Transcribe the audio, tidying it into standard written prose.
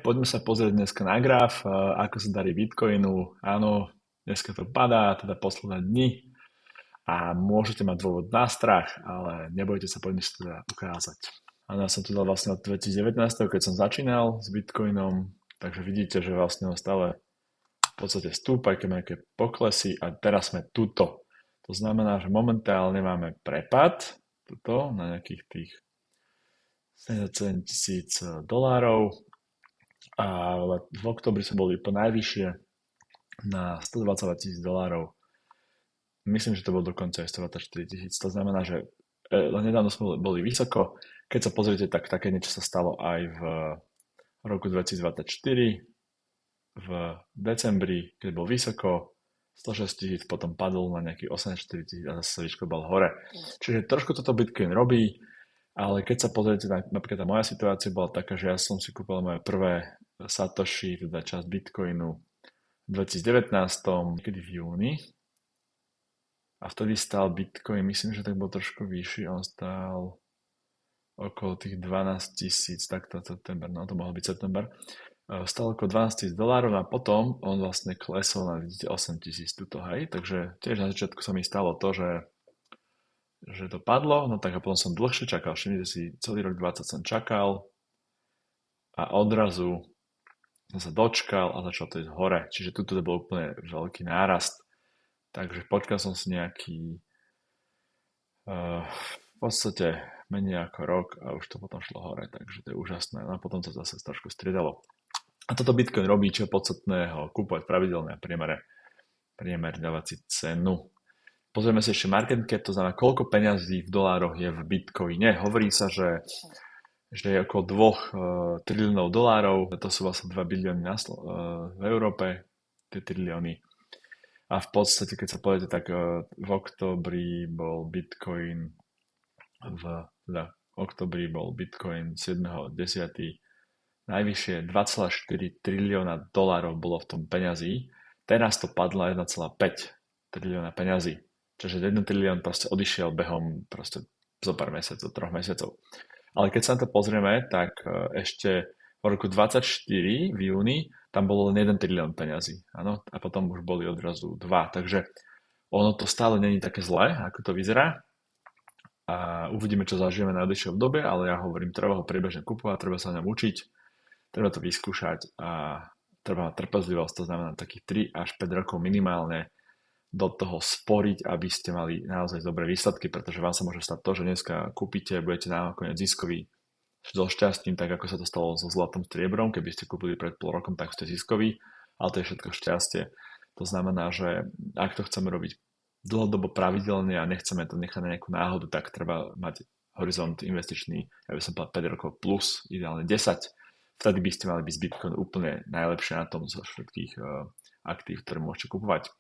Poďme sa pozrieť dneska na graf, ako sa darí Bitcoinu. Áno, dneska to padá, teda posledné dni a môžete mať dôvod na strach, ale nebojte sa, poďme si to teda ukázať. Áno, ja som tu dal vlastne od 2019, keď som začínal s Bitcoinom, takže vidíte, že vlastne on stále v podstate stúpa, keď má nejaké poklesy a teraz sme tuto. To znamená, že momentálne máme prepad tuto na nejakých tých 77 tisíc dolárov a v oktobri sa boli po najvyššie na 122 tisíc dolárov. Myslím, že to bolo dokonca aj 124 tisíc. To znamená, že nedávno sme boli vysoko. Keď sa pozriete, tak také niečo sa stalo aj v roku 2024, v decembri, keď bol vysoko, 106 tisíc, potom padol na nejakých 84 tisíc a zase sa vyšklbal hore. Čiže trošku toto Bitcoin robí, ale keď sa pozriete, napríklad tá moja situácia bola taká, že ja som si kúpil moje prvé Satoshi, teda časť Bitcoinu v 2019, kedy v júni. A vtedy stál Bitcoin, myslím, že tak bol trošku vyšší, on stál okolo tých 12 tisíc, takto september, no to mohol byť september. Stál okolo 12 tisíc dolárov a potom on vlastne klesol na, vidíte, 8 tisíc tuto, hej. Takže tiež na začiatku sa mi stalo to, že to padlo, no tak a potom som dlhšie čakal, všimnite si, celý rok 20 som čakal a odrazu som sa dočkal a začal to ísť hore. Čiže tuto to bol úplne veľký nárast. Takže počkal som si nejaký v podstate menej ako rok a už to potom šlo hore, takže to je úžasné. No a potom to zase trošku striedalo. A toto Bitcoin robí, čo je podstatné ho kúpovať pravidelne a priemer dávať si cenu. Pozrieme si ešte market cap, to znamená, koľko peňazí v dolároch je v Bitcoine. Hovorí sa, že je okolo 2 triliónov dolárov, to sú vlastne 2 bilióny v Európe, tie trilióny. A v podstate, keď sa povedete, tak v októbri bol Bitcoin teda v októbri bol Bitcoin 7.10. Najvyššie 2,4 trilióna dolárov bolo v tom peňazí. Teraz to padlo 1,5 trilióna peňazí. Čiže 1 trilión proste odišiel behom proste zo pár mesiacov, 3 mesiacov. Ale keď sa na to pozrieme, tak ešte v roku 2024 v júni tam bolo len 1 trilión peňazí. Áno? A potom už boli odrazu 2. Takže ono to stále není také zlé, ako to vyzerá. A uvidíme, čo zažijeme na najbližšom dobe, ale ja hovorím, treba ho priebežne kupovať, treba sa ňom učiť, treba to vyskúšať a treba mať trpezlivosť, to znamená takých 3 až 5 rokov minimálne do toho sporiť, aby ste mali naozaj dobré výsledky, pretože vám sa môže stať to, že dneska kúpite, budete nakoniec ziskový so šťastím, tak ako sa to stalo so zlatom striebrom, keby ste kúpili pred pol rokom, tak ste ziskový, ale to je všetko šťastie. To znamená, že ak to chceme robiť dlhodobo pravidelne a nechceme to nechať na nejakú náhodu, tak treba mať horizont investičný, ja by som povedal 5 rokov plus, ideálne 10. Vtedy by ste mali byť z Bitcoin úplne najlepšie na tom zo všetkých aktív, ktoré môžete kupovať.